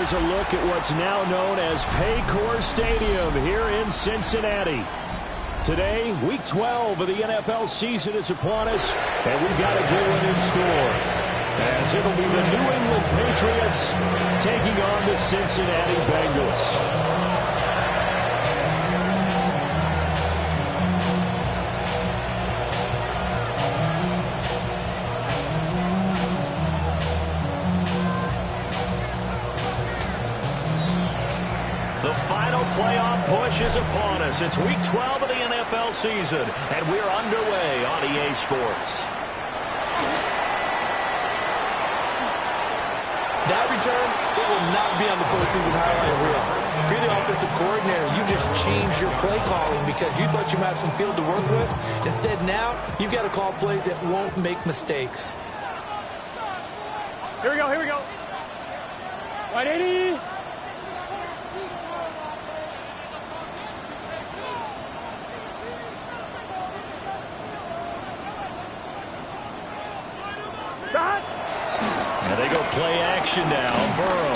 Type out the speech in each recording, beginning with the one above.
here's a look at what's now known as Paycor Stadium here in Cincinnati. Today, Week 12 of the NFL season is upon us, and we've got a good one in store, as it'll be the New England Patriots taking on the Cincinnati Bengals. The final playoff push is upon us. It's Week 12 of the NFL season, and we're underway on EA Sports. That return, it will not be on the postseason highlight reel. If you're the offensive coordinator, you just changed your play calling because you thought you might have some field to work with. Instead, now, you've got to call plays that won't make mistakes. Here we go, here we go. 180. And they go play action now. Burrow.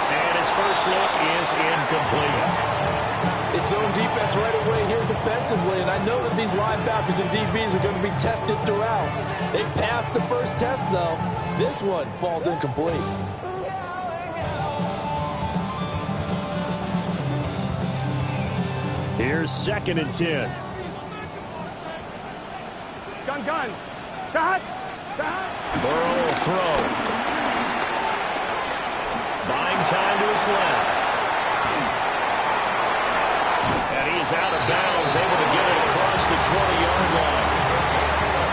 And his first look is incomplete. It's zone defense right away here defensively, and I know that these linebackers and DBs are going to be tested throughout. They passed the first test, though. This one falls incomplete. Here's 2nd and 10. Gun. Cut. Burrow will throw. Buying time to his left. And he is out of bounds, able to get it across the 20-yard line.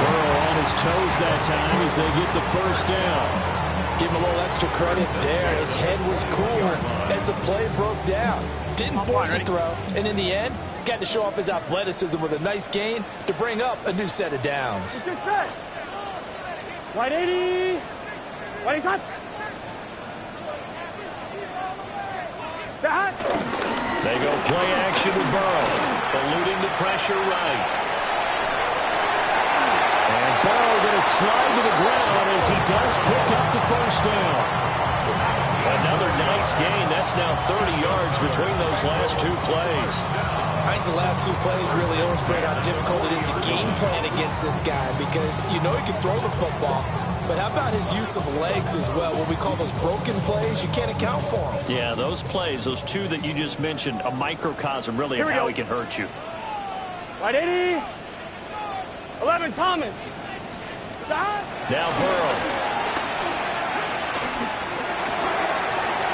Burrow on his toes that time as they get the first down. Give him a little extra credit there. His head was cool as the play broke down. Didn't force a throw, and in the end, got to show off his athleticism with a nice gain to bring up a new set of downs. It's just set. 180. 180 shot. They go play action with Burrow, eluding the pressure right. And Burrow going to slide to the ground as he does pick up the first down. Another nice gain. That's now 30 yards between those last two plays. I think the last two plays really illustrate how difficult it is to game plan against this guy because you know he can throw the football, but how about his use of legs as well? What we call those broken plays, you can't account for them. Yeah, those plays, those two that you just mentioned, a microcosm really of how he can hurt you. 180. 11, Thomas. Stop. Now Burrow.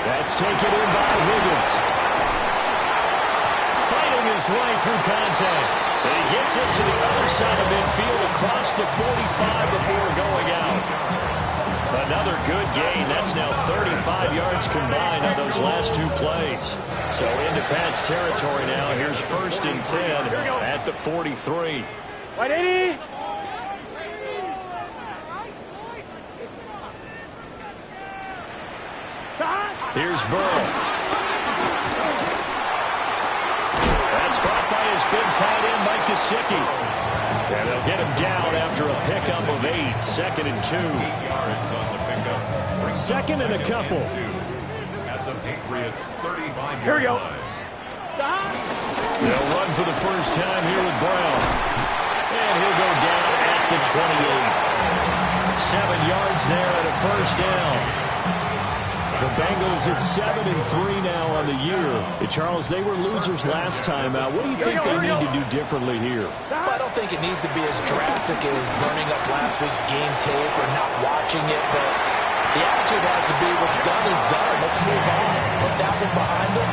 That's taken in by Higgins. Fighting his way through contact. And he gets us to the other side of midfield across the 45 before going out. Another good gain. That's now 35 yards combined on those last two plays. So into Pat's territory now. Here's 1st and 10 at the 43. 180. Here's Burrow. That's caught by his big tight end, Mike Gesicki. And they'll get him down after a pickup of 8. 2nd and 2. 2nd and a couple. At the Patriots 35. Here we go. They'll run for the first time here with Brown. And he'll go down at the 28. 7 yards there at a first down. The Bengals at 7-3 now on the year. Charles, they were losers last time out. What do you think they need to do differently here? Well, I don't think it needs to be as drastic as burning up last week's game tape or not watching it, but the attitude has to be what's done is done. Let's move on. Put that one behind them,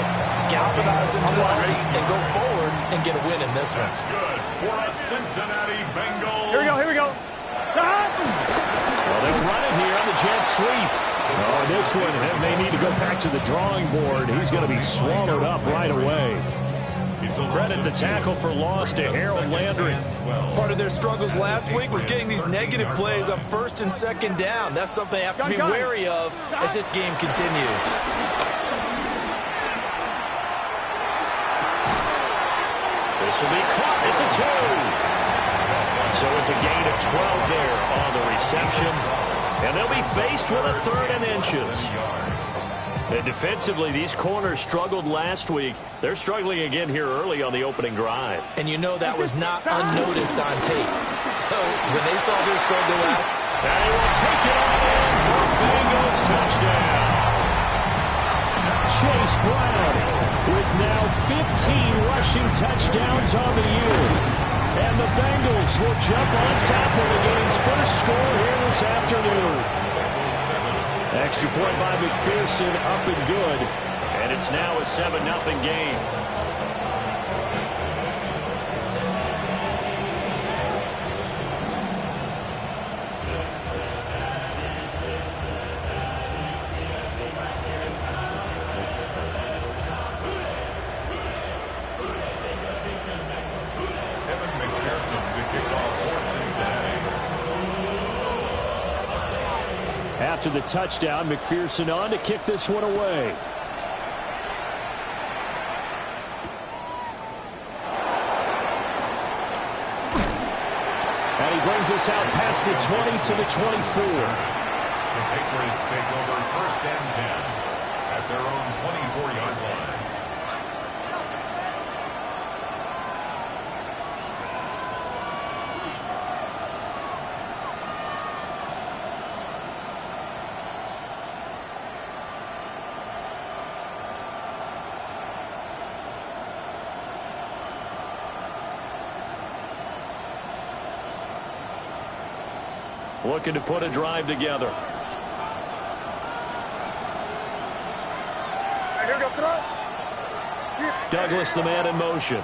galvanize themselves, and go forward and get a win in this one. That's good for a Cincinnati Bengals. Here we go. Well, they'll run it here on the jet sweep. Oh, this one, they need to go back to the drawing board. He's going to be swallowed up right away. Credit the tackle for loss to Harold Landry. Part of their struggles last week was getting these negative plays on 1st and 2nd down. That's something they have to be wary of as this game continues. This will be caught at the 2. So it's a gain of 12 there on the reception. And they'll be faced with a 3rd and inches. And defensively, these corners struggled last week. They're struggling again here early on the opening drive. And you know that was not unnoticed on tape. So when they saw their struggle last, they will take it all in for a Bengals touchdown. Chase Brown with now 15 rushing touchdowns on the year. And the Bengals will jump on top of the game's first score here this afternoon. Extra point by McPherson, up and good. And it's now a 7-0 game. Kevin McPherson to kick off for Cincinnati. After the touchdown, McPherson on to kick this one away. And he brings us out past the 20 to the 24. The Patriots take over 1st and 10 at their own 24-yard line. Looking to put a drive together. Here we go, throw. Douglas, the man in motion.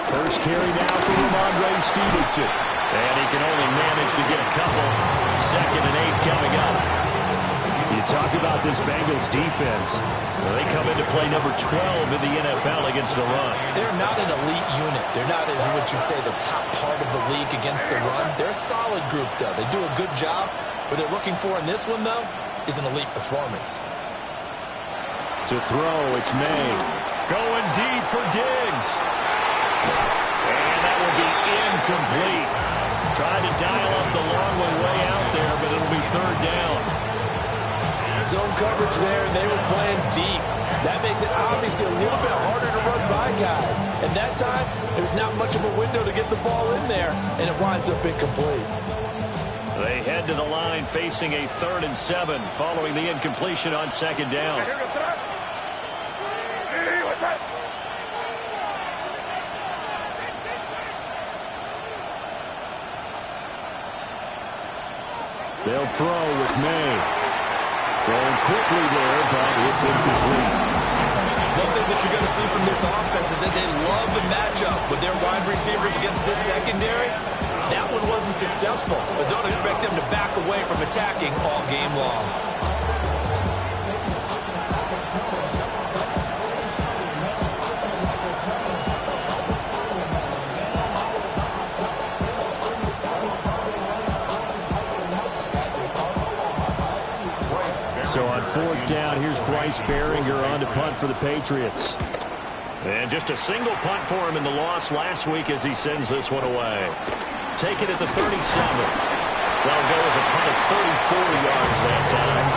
First carry now for Ramondre Stevenson. And he can only manage to get a couple. 2nd and 8 coming up. You talk about this Bengals defense. Well, they come into play number 12 in the NFL against the run. they're not an elite unit. They're not, as what you'd say, the top part of the league against the run. They're a solid group, though. They do a good job. What they're looking for in this one, though, is an elite performance. To throw, it's May. Going deep for Diggs. And that will be incomplete. Trying to dial up the long way out there, but it'll be 3rd down. Zone coverage there, and they were playing deep. That makes it obviously a little bit harder to run by guys. And that time, there's not much of a window to get the ball in there, and it winds up incomplete. They head to the line facing a 3rd and 7 following the incompletion on 2nd down. Here we go, throw. Hey, what's that? They'll throw with May. Throwing quickly there, but it's incomplete. One thing that you're going to see from this offense is that they love the matchup with their wide receivers against this secondary. That one wasn't successful, but don't expect them to back away from attacking all game long. So on 4th down, here's Bryce Baringer on to punt for the Patriots. And just a single punt for him in the loss last week as he sends this one away. Take it at the 37. That'll go as a punt of 34 yards that time.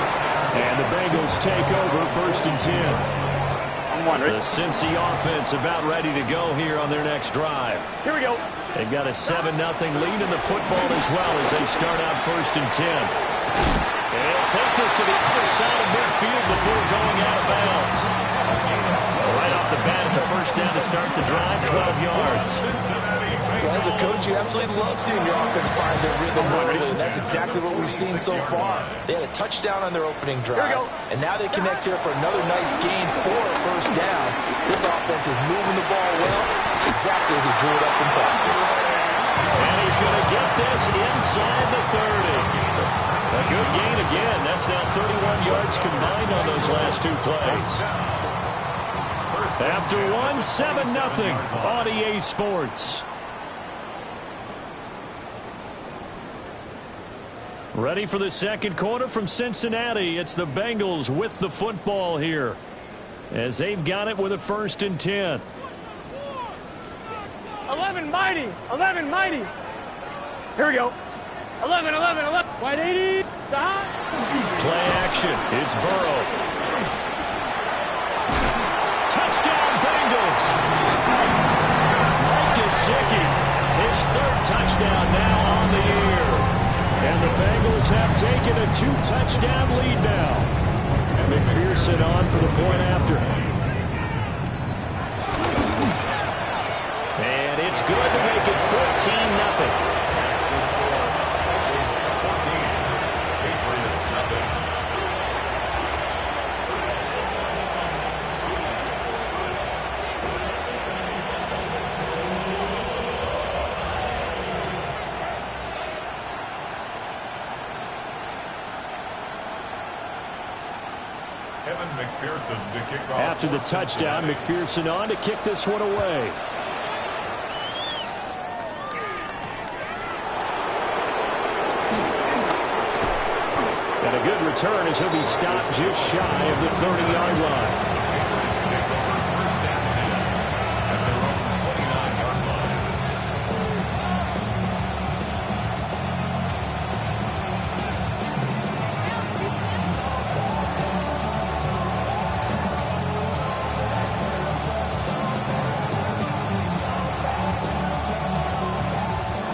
And the Bengals take over 1st and 10. The Cincy offense about ready to go here on their next drive. Here we go. They've got a 7-0 lead in the football as well as they start out 1st and 10. And he'll take this to the other side of midfield before going out of bounds. Right off the bat, it's a 1st down to start the drive, 12 yards. Well, as a coach, you absolutely love seeing your offense find their rhythm early, and that's exactly what we've seen so far. They had a touchdown on their opening drive, and now they connect here for another nice gain for a 1st down. This offense is moving the ball well, exactly as he drew it up in practice. And he's going to get this inside the 30. A good gain again. That's now 31 yards combined on those last 2 plays. After 7-0 on EA Sports. Ready for the 2nd quarter from Cincinnati. It's the Bengals with the football here as they've got it with a 1st and 10. 11. 11 mighty. 11 mighty. Here we go. 11, 11, 11. Wide 80. Play action. It's Burrow. Touchdown, Bengals. Mike Gesicki, his third touchdown now on the year. And the Bengals have taken a 2-touchdown lead now. McPherson on for the point after. And it's good to make it 14-0. After the touchdown, McPherson on to kick this one away. And a good return as he'll be stopped just shy of the 30-yard line.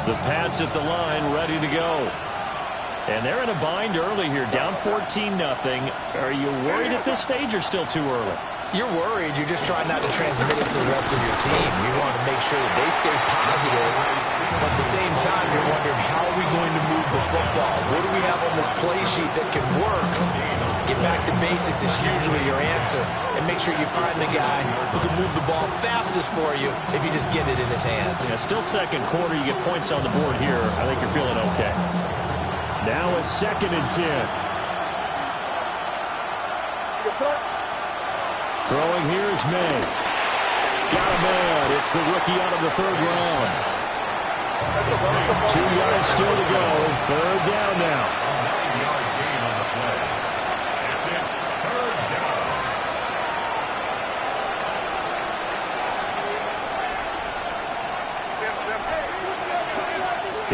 The Pats at the line, ready to go. And they're in a bind early here, down 14-0. Are you worried at this stage or still too early? You're worried. You're just trying not to transmit it to the rest of your team. You want to make sure that they stay positive. But at the same time, you're wondering, how are we going to move the football? What do we have on this play sheet that can work? Get back to basics is usually your answer. And make sure you find the guy who can move the ball fastest for you if you just get it in his hands. Yeah, still second quarter. You get points on the board here. I think you're feeling okay. Now a 2nd and 10. Throwing here is May. Got a man. It's the rookie out of the 3rd round. 2 yards still to go. 3rd down now. 9-yard gain on the play. And it's 3rd down.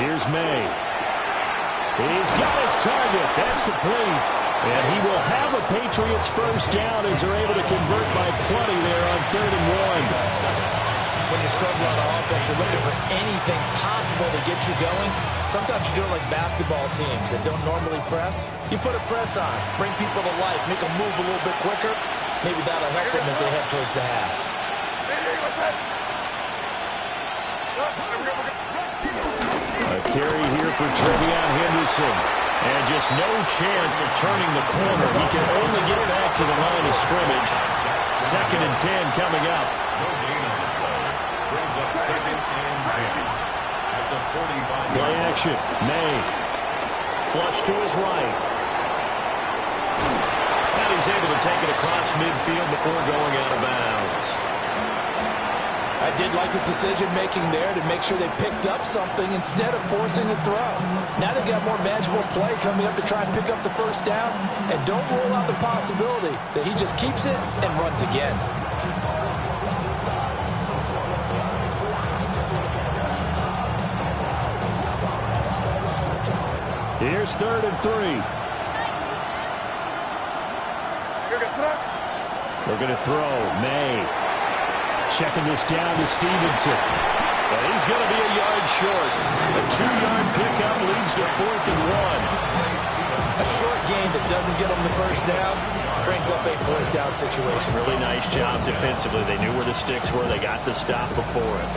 Here's May. He's got his target. That's complete. And he will have a Patriots first down as they're able to convert by plenty there on 3rd and 1. When you're struggling on offense, you're looking for anything possible to get you going. Sometimes you do it like basketball teams that don't normally press. You put a press on, bring people to life, make them move a little bit quicker. Maybe that'll help them as they head towards the half. A carry here for TreVeyon Henderson. And just no chance of turning the corner. He can only get back to the line of scrimmage. 2nd and 10 coming up. No gain on the play. Brings up 2nd and 10. At the 45. Play action. May. Flush to his right. And he's able to take it across midfield before going out of bounds. I did like his decision-making there to make sure they picked up something instead of forcing the throw. Now they got more manageable play coming up to try and pick up the first down, and don't rule out the possibility that he just keeps it and runs again. Here's 3rd and 3. They're going to throw. May. Checking this down to Stevenson. But he's going to be a yard short. A 2-yard pickup leads to 4th and 1. A short gain that doesn't get them the first down brings up a 4th down situation. Really nice job defensively. They knew where the sticks were. They got the stop before it.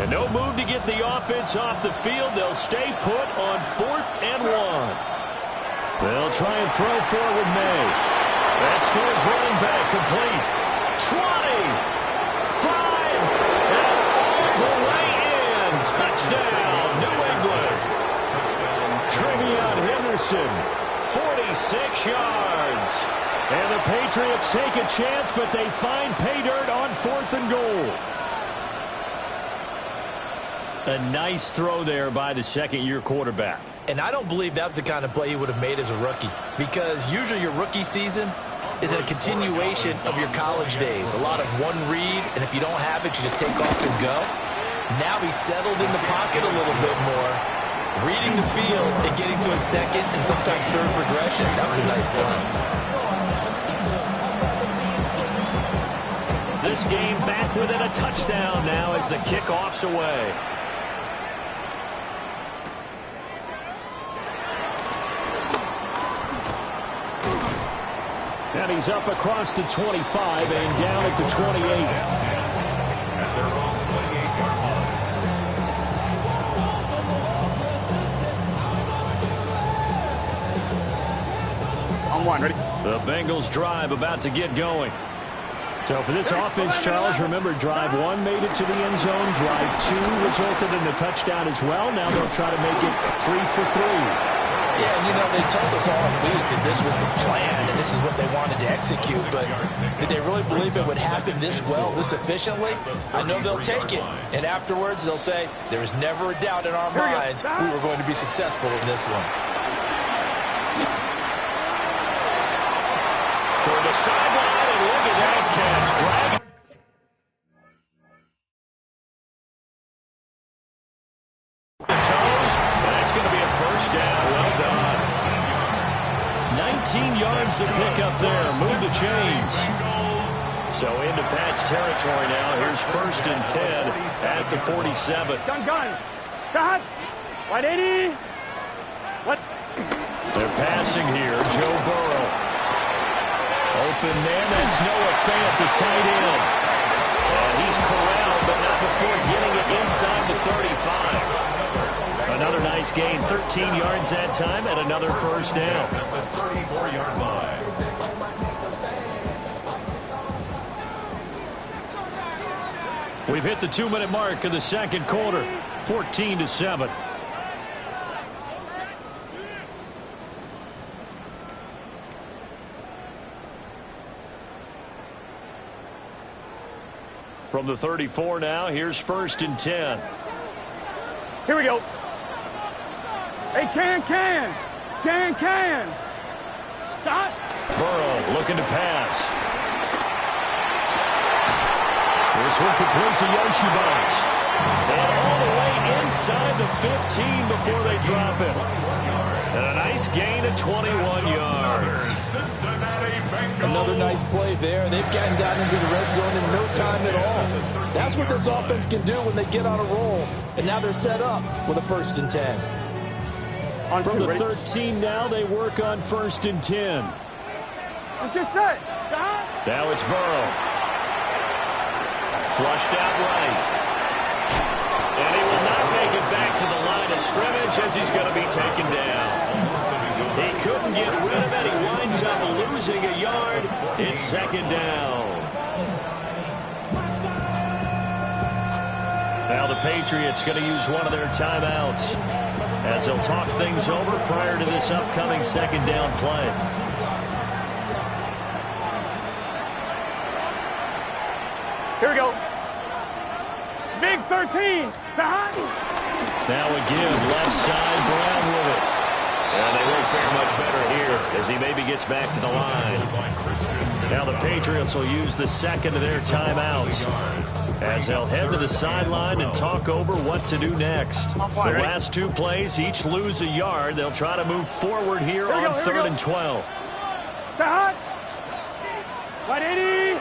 No move to get the offense off the field. They'll stay put on 4th and 1. They'll try and throw forward May. That's to his running back, complete. 20, 5, and all the way in. Touchdown, New England. TreVeyon Henderson, 46 yards. And the Patriots take a chance, but they find pay dirt on 4th and goal. A nice throw there by the second-year quarterback. And I don't believe that was the kind of play he would have made as a rookie, because usually your rookie season is a continuation of your college days. A lot of one read, and if you don't have it, you just take off and go. Now he's settled in the pocket a little bit more, reading the field and getting to a second and sometimes third progression. That was a nice play. This game back within a touchdown now as the kickoff's away. And he's up across the 25 and down at the 28. At their own 28-yard line. On one, ready? The Bengals drive about to get going. So for this offense, Charles, remember drive 1 made it to the end zone. Drive 2 resulted in a touchdown as well. Now they'll try to make it 3 for 3. Yeah, and they told us all week that this was the plan and this is what they wanted to execute, but did they really believe it would happen this well, this efficiently? I know they'll take it, and afterwards they'll say, there was never a doubt in our minds we were going to be successful in this one. Toward the sideline, and look at that catch. Drag. That's going to be a first down. Well done. 19 yards to pick up there. Move the chains. So into Pat's territory now. Here's 1st and 10 at the 47. Gun. Cut. 180. What? They're passing here. Joe Burrow. Open man. That's Noah Fant, the tight end. And he's corralled, but not before getting it inside the 35. Another nice gain, 13 yards that time, and another first down. At the 34-yard line. We've hit the 2-minute mark of the second quarter, 14-7. From the 34 now, here's 1st and 10. Here we go. Hey, can. Stop. Burrow looking to pass. This one complete to Yoshibans. And all the way inside the 15 before they drop it. And a nice gain of 21 yards. Another nice play there. They've gotten down into the red zone in no time at all. That's what this offense can do when they get on a roll. And now they're set up with a 1st and 10. From the 13 now, they work on 1st and 10. Let's get set. Stop. Now it's Burrow. Flushed out right. And he will not make it back to the line of scrimmage as he's going to be taken down. He couldn't get rid of it. He winds up losing a yard. It's 2nd down. Now the Patriots going to use one of their timeouts as they'll talk things over prior to this upcoming 2nd down play. Here we go. Big 13. Now again, left side, Brown with it. And they won't fare much better here as he maybe gets back to the line. Now the Patriots will use the 2nd of their timeouts as they'll head to the sideline and talk over what to do next. The last 2 plays, each lose a yard. They'll try to move forward here on 3rd and 12. Stop. 180.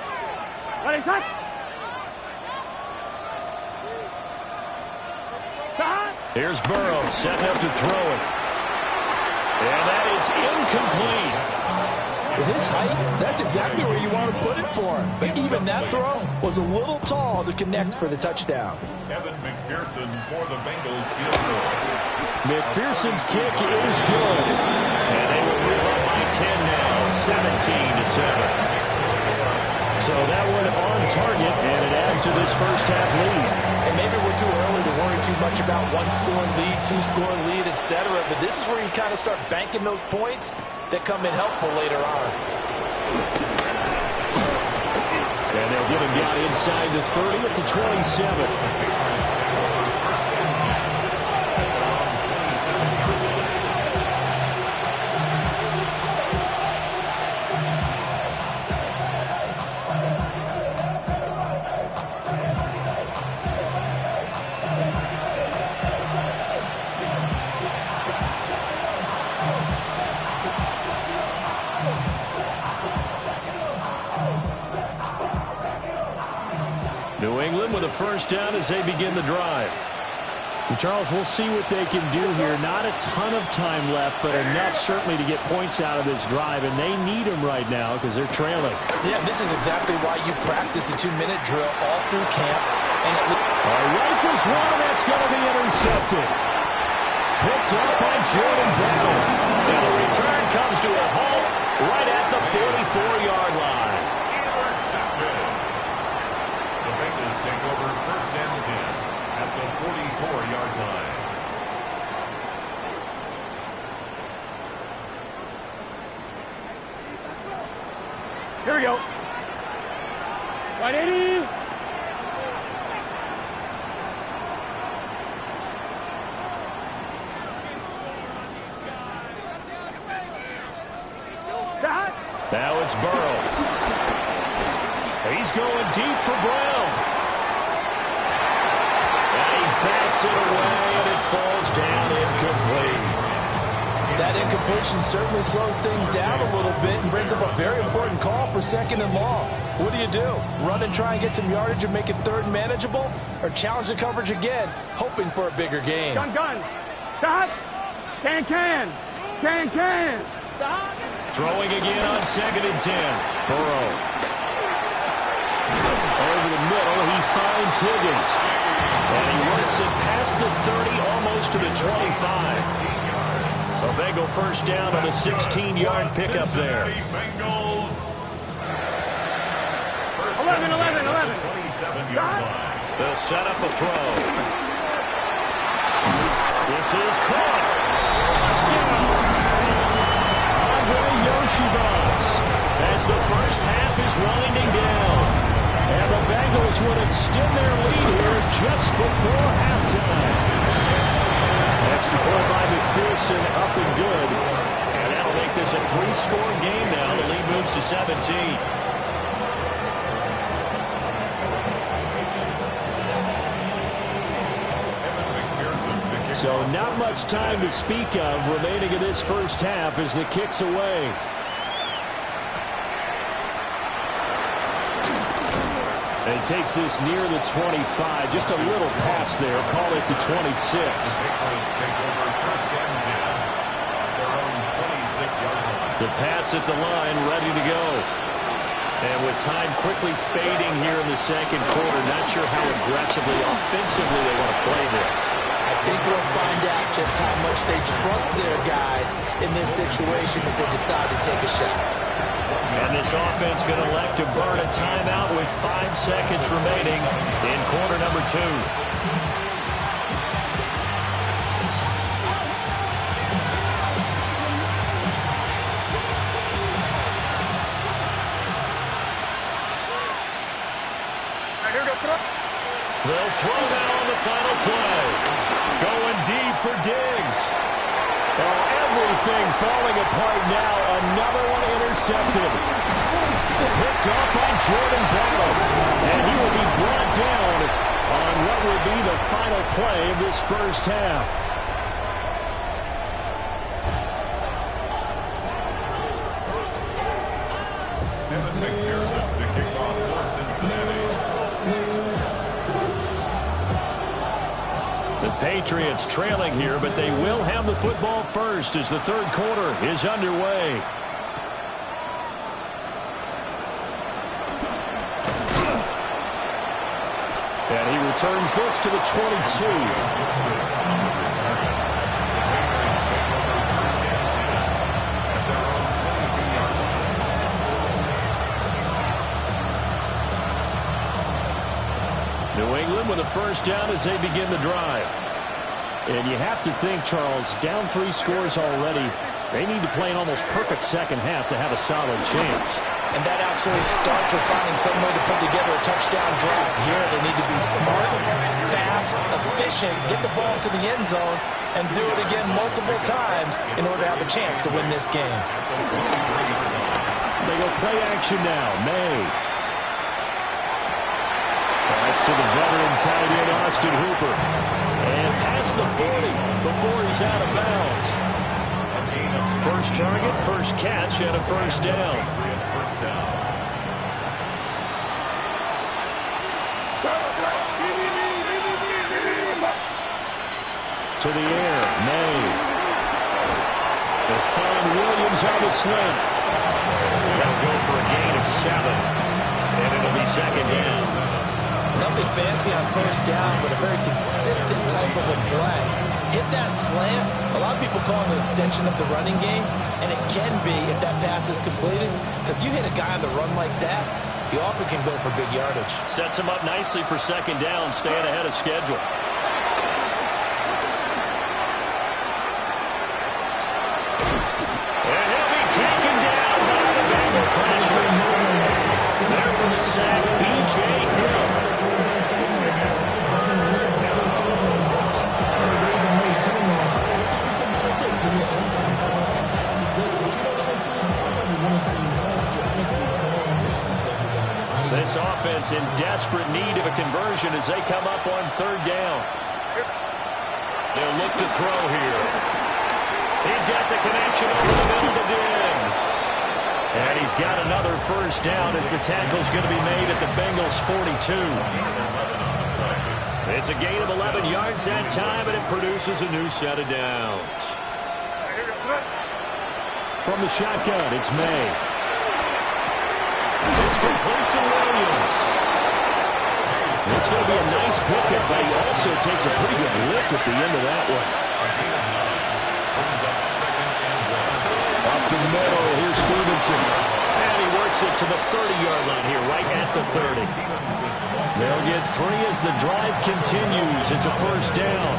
180. Here's Burrow setting up to throw it. And that is incomplete. With his height, that's exactly where you want to put it for him. But even that throw was a little tall to connect for the touchdown. Evan McPherson for the Bengals field goal. McPherson's kick is good. And they will move up by 10 now, 17-7. So that one on target, and it adds to this first half lead. And maybe we're too early to worry too much about 1-score lead, 2-score lead, etc. But this is where you kind of start banking those points that come in helpful later on. And they'll get him down inside the 30 at the 27. New England with a first down as they begin the drive. And Charles, we'll see what they can do here. Not a ton of time left, but enough certainly to get points out of this drive, and they need them right now because they're trailing. Yeah, this is exactly why you practice a 2-minute drill all through camp. And rifles one, that's going to be intercepted. Picked up by Jordan Battle. And the return comes to a halt right at the 44-yard line. The Bengals take over first and 10 at the 44-yard line. Here we go. Right, 80. Now it's Burrow. He's going deep for Brown. And he backs it away, and it falls down incomplete. that incompletion certainly slows things down a little bit and brings up a very important call for 2nd and long. What do? Run and try and get some yardage and make it 3rd manageable? Or challenge the coverage again, hoping for a bigger gain? Gun. Stop. Can. Stop. Throwing again on 2nd and 10. Burrow. Over the middle, he finds Higgins. And he works it past the 30, almost to the 25. A Bengal first down on a 16-yard pickup there. 11. 27-yard line. They'll set up a throw. This is caught. Touchdown! Andre Yoshibas as the first half is winding down. And the Bengals would extend their lead here just before halftime. Extra point by McPherson, up and good. And that'll make this a 3-score game now. The lead moves to 17. So not much time to speak of remaining in this first half as the kick's away. And he takes this near the 25. Just a little pass there. Call it the 26. The Pats at the line, ready to go. And with time quickly fading here in the second quarter, not sure how aggressively, offensively they want to play this. I think we'll find out just how much they trust their guys in this situation if they decide to take a shot. And this offense going to elect to burn a timeout with 5 seconds remaining in quarter number 2. They'll throw now on the final play. Going deep for Diggs. Oh, everything falling apart now. Another one intercepted. Picked up by Jordan Battle. And he will be brought down on what will be the final play of this first half. Devin McPherson to kick off for Cincinnati. The Patriots trailing here, but they will have the football first as the third quarter is underway. And he returns this to the 22. New England with a first down as they begin the drive. And you have to think, Charles, down 3 scores already. They need to play an almost perfect second half to have a solid chance. And that absolutely starts with finding some way to put together a touchdown drive. Here they need to be smart, fast, efficient, get the ball to the end zone, and do it again multiple times in order to have a chance to win this game. They go play action now. May. That's to the veteran tight end, Austin Hooper. And past the 40 before he's out of bounds. First target, first catch, and a first down. To the air, May. They'll find Williams on the slant. They'll go for a gain of 7, and it'll be second down. Nothing fancy on first down, but a very consistent type of a play. Hit that slant. A lot of people call it an extension of the running game, and it can be if that pass is completed, because you hit a guy on the run like that, he often can go for big yardage. Sets him up nicely for second down, staying ahead of schedule. And he'll be taken down by the Bengal pressure. There for the sack, B.J. Hill. This offense in desperate need of a conversion as they come up on third down. They'll look to throw here. He's got the connection over the middle to Diggs. And he's got another first down as the tackle's going to be made at the Bengals' 42. It's a gain of 11 yards that time, and it produces a new set of downs. From the shotgun, it's May. It's complete to Williams. It's going to be a nice pickup, but he also takes a pretty good lick at the end of that one. Up the middle, here's Stevenson. And he works it to the 30-yard line here, right at the 30. They'll get 3 as the drive continues. It's a first down.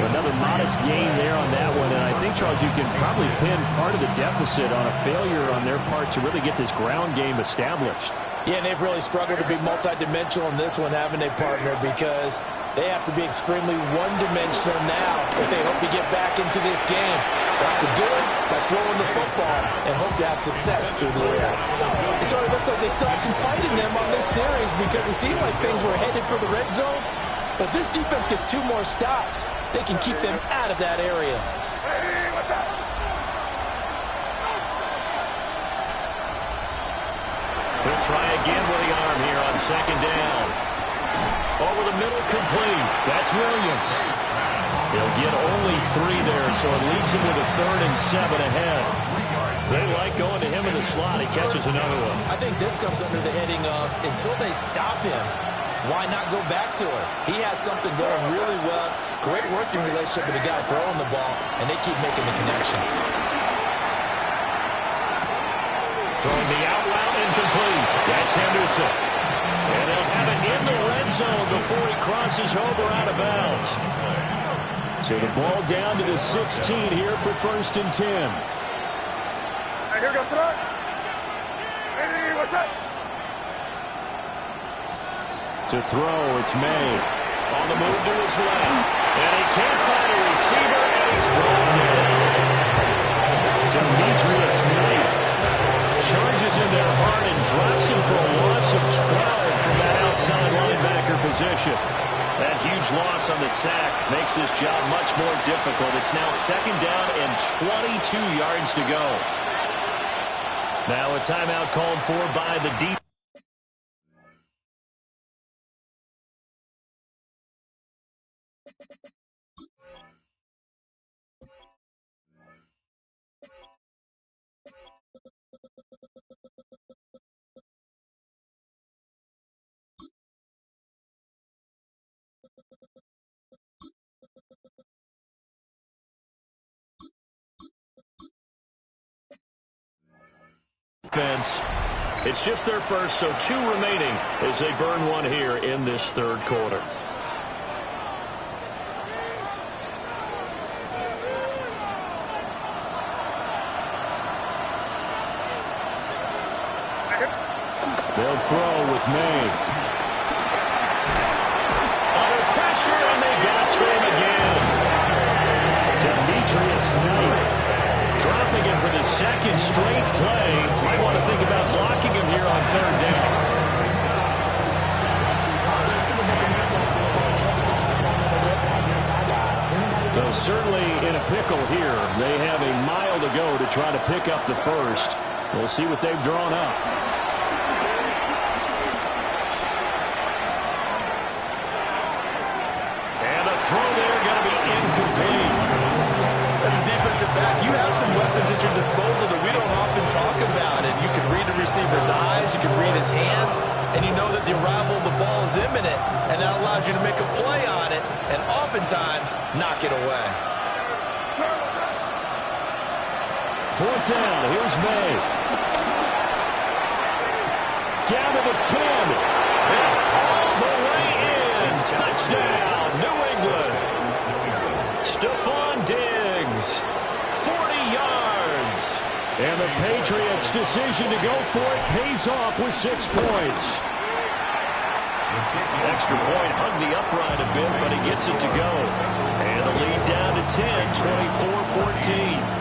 Another modest gain there on that one, and I think, Charles, you can probably pin part of the deficit on a failure on their part to really get this ground game established. Yeah, and they've really struggled to be multidimensional in this one, haven't they, partner? Because they have to be extremely one-dimensional now if they hope to get back into this game. They have to do it by throwing the football and hope to have success through the air. So it looks like they still have some fight in them on this series because it seemed like things were headed for the red zone. But if this defense gets 2 more stops, they can keep them out of that area. They'll try again with the arm here on second down. Over the middle, complete. That's Williams. They'll get only 3 there, so it leaves him with a 3rd and 7 ahead. They like going to him in the slot. He catches another one. I think this comes under the heading of until they stop him, why not go back to it? He has something going really well. Great working relationship with the guy throwing the ball, and they keep making the connection. Throwing the out route incomplete. That's Henderson. And they'll have it in the red zone before he crosses over out of bounds. So the ball down to the 16 here for 1st and 10. Here goes throw. Hey, what's up? To throw, it's May. On the move to his left. And he can't find a receiver, and he's brought down. Demetrius Knight Charges in there hard and drops him for a loss of 12 from that outside linebacker position. That huge loss on the sack makes this job much more difficult. It's now second down and 22 yards to go. Now a timeout called for by the defense. It's just their first, so 2 remaining as they burn one here in this third quarter. throw with May. Under pressure, and they get it to him again. Demetrius Knight dropping him for the second straight play. Might want to think about blocking him here on third down. So certainly in a pickle here. They have a mile to go to try to pick up the first. We'll see what they've drawn up. And the throw there going to be incomplete. As a defensive back, you have some weapons at your disposal that we don't often talk about. And you can read the receiver's eyes, you can read his hands, and you know that the arrival of the ball is imminent, and that allows you to make a play on it and oftentimes knock it away. Fourth down, here's May. Down to the 10. And all the way in. Touchdown, New England. Stephon Diggs, 40 yards. And the Patriots' decision to go for it pays off with 6 points. Extra point hung the upright a bit, but he gets it to go. And the lead down to 10, 24-14.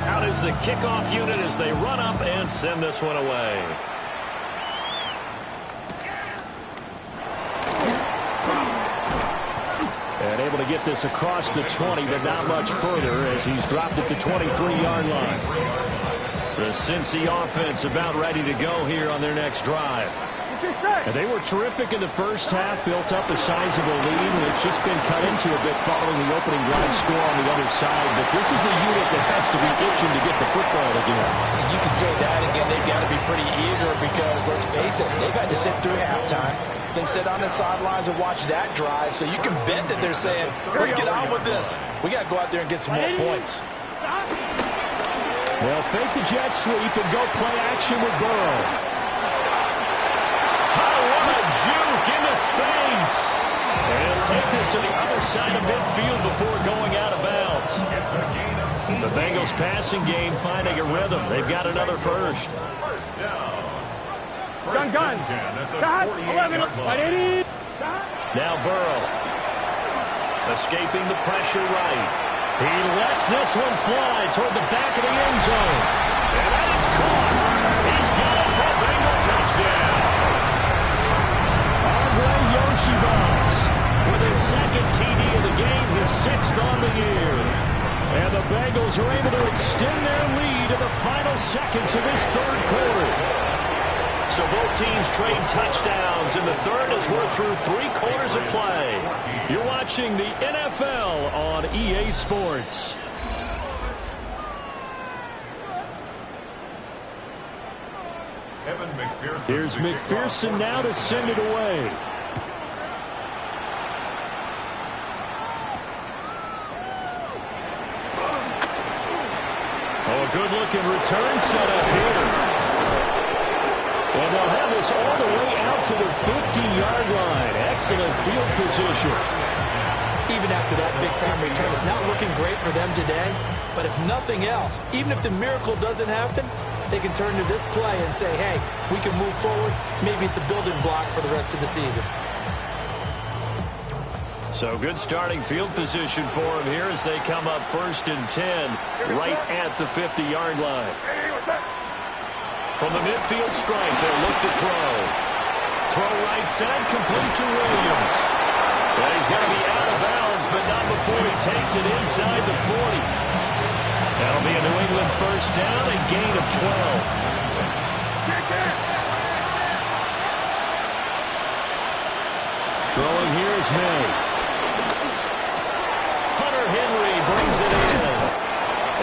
Out is the kickoff unit as they run up and send this one away. And able to get this across the 20, but not much further as he's dropped it to 23-yard line. The Cincy offense about ready to go here on their next drive. And they were terrific in the first half, built up a sizable lead, and it's just been cut into a bit following the opening drive score on the other side. But this is a unit that has to be itching to get the football again. And you can say that again, they've got to be pretty eager because, let's face it, they've had to sit through halftime, then sit on the sidelines and watch that drive. So you can bet that they're saying, let's get on with this. We got to go out there and get some more points. They'll fake the jet sweep and go play action with Burrow. Juke into space. And take this to the other side of midfield before going out of bounds. The Bengals passing game finding a rhythm. They've got another first. Gun. God, 11. Now Burrow. Escaping the pressure right. He lets this one fly toward the back of the end zone. And that is caught. He's got it for a Bengal touchdown. Yoshibas with his second TD of the game, his 6th on the year. And the Bengals are able to extend their lead in the final seconds of this third quarter. So both teams trade touchdowns in the third as we're through 3 quarters of play. You're watching the NFL on EA Sports. Here's McPherson now to send it away. Oh, a good-looking return set up here. And they'll have this all the way out to the 50-yard line. Excellent field position. Even after that big-time return, it's not looking great for them today. But if nothing else, even if the miracle doesn't happen, they can turn to this play and say, hey, we can move forward. Maybe it's a building block for the rest of the season. So good starting field position for him here as they come up 1st and 10 right at the 50-yard line. From the midfield stripe, they'll look to throw. Throw right side, complete to Williams. Well, he's going to be out of bounds, but not before he takes it inside the 40. That'll be a New England first down and gain of 12. Throwing here is May. Henry brings it in.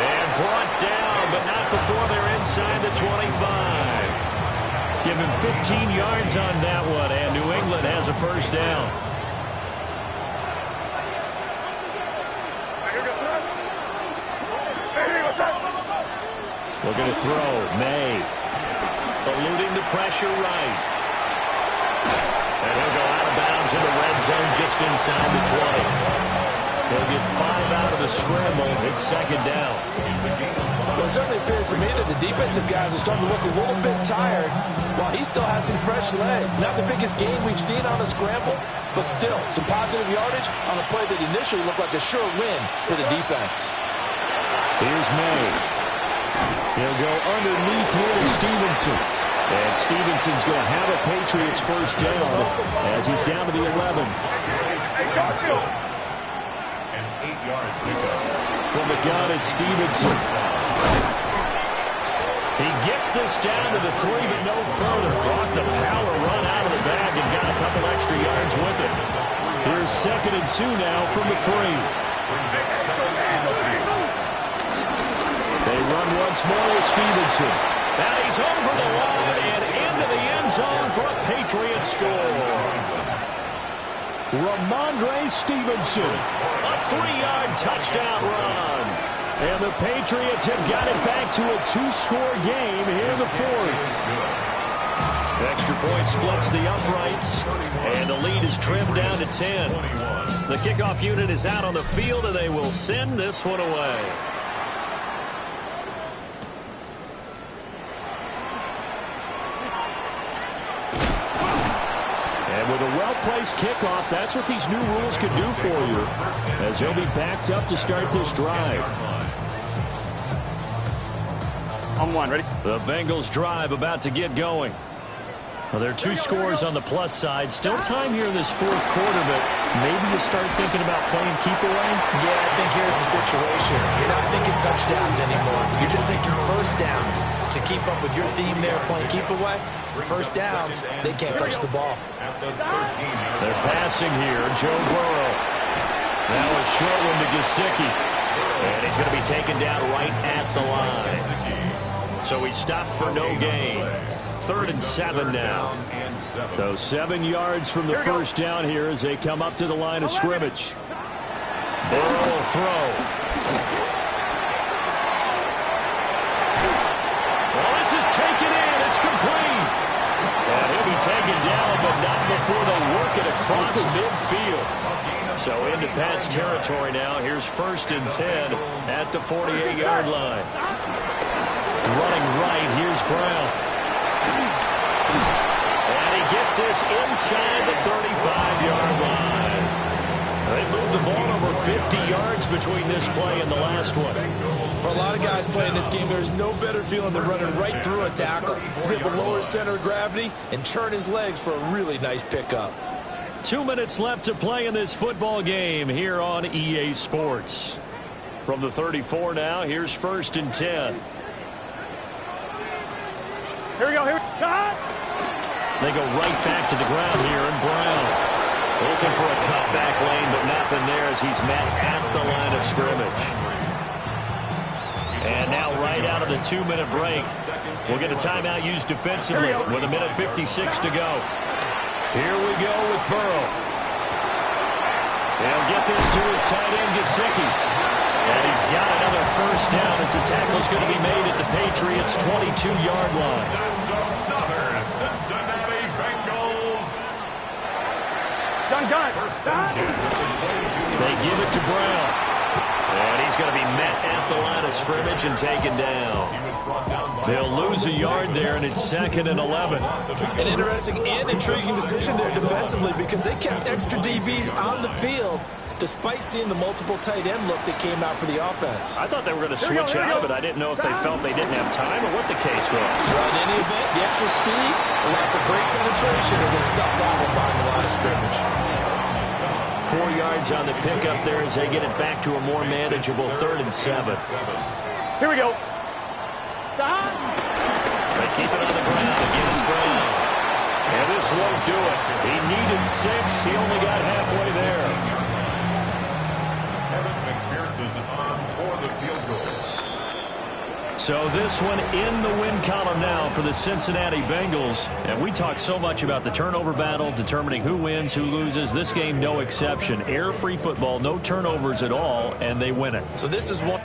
And brought down, but not before they're inside the 25. Give him 15 yards on that one, and New England has a first down. Looking to throw. May. Eluding the pressure right. And he'll go out of bounds in the red zone just inside the 20. They'll get 5 out of the scramble. It's 2nd down. Well, it certainly appears to me that the defensive guys are starting to look a little bit tired while he still has some fresh legs. Not the biggest gain we've seen on a scramble, but still some positive yardage on a play that initially looked like a sure win for the defense. Here's May. He'll go underneath here to Stevenson. And Stevenson's going to have a Patriots first down as he's down to the 11. An 8-yard pickup. From the gun, it's Stevenson. He gets this down to the 3, but no further. Brought the power run out of the bag and got a couple extra yards with it. Here's 2nd and 2 now from the 3. They run once more with Stevenson. And he's over the line and into the end zone for a Patriot score. Ramondre Stevenson. A 3-yard touchdown run. And the Patriots have got it back to a 2-score game here in the 4th. Extra point splits the uprights, and the lead is trimmed down to 10. The kickoff unit is out on the field, and they will send this one away. And with a well-placed kickoff, that's what these new rules can do for you, as he'll be backed up to start this drive. On 1, ready? The Bengals drive about to get going. Well, there are 2 scores on the plus side. Still time here in this 4th quarter, but maybe you start thinking about playing keep away? Yeah, I think here's the situation. You're not thinking touchdowns anymore. You're just thinking first downs. To keep up with your theme there, playing keep away, first downs, they can't touch the ball. They're passing here. Joe Burrow. Now a short one to Gesicki. And he's going to be taken down right at the line. So he stopped for no gain. 3rd and 7 now. So 7 yards from the first down here as they come up to the line of scrimmage. Burrow will throw. Well, this is taken in. It's complete. And he'll be taken down, but not before they work it across midfield. So into Pat's territory now. Here's 1st and 10 at the 48-yard line. Running right, here's Brown. And he gets this inside the 35-yard line. They moved the ball over 50 yards between this play and the last one. For a lot of guys playing this game, there's no better feeling than running right through a tackle. He's able to lower his center of gravity and turn his legs for a really nice pickup. 2 minutes left to play in this football game here on EA Sports. From the 34 now, here's 1st and 10. Here we go, here we go. They go right back to the ground here, and Brown looking for a cutback lane, but nothing there as he's met at the line of scrimmage. And now right out of the 2-minute break, we'll get a timeout used defensively with 1:56 to go. Here we go with Burrow. They'll get this to his tight end, Gesicki. And he's got another first down as the tackle's going to be made at the Patriots' 22-yard line. That's another Cincinnati Bengals. Done. They give it to Brown. And he's going to be met at the line of scrimmage and taken down. They'll lose a yard there, and it's 2nd and 11. An interesting and intriguing decision there defensively because they kept extra DBs on the field despite seeing the multiple tight end look that came out for the offense. I thought they were going to switch out of it. I didn't know if they felt they didn't have time or what the case was. Well, in any event, the extra speed allowed for great penetration as they stuffed that one behind the line of scrimmage. 4 yards on the pickup there as they get it back to a more manageable 3rd and 7. Here we go. They keep it on the ground. Again, it's Brown. And this won't do it. He needed 6. He only got halfway there. Evan McPherson on for the field goal. So this one in the win column now for the Cincinnati Bengals. And we talk so much about the turnover battle, determining who wins, who loses. This game, no exception. Error-free football, no turnovers at all, and they win it. So this is one.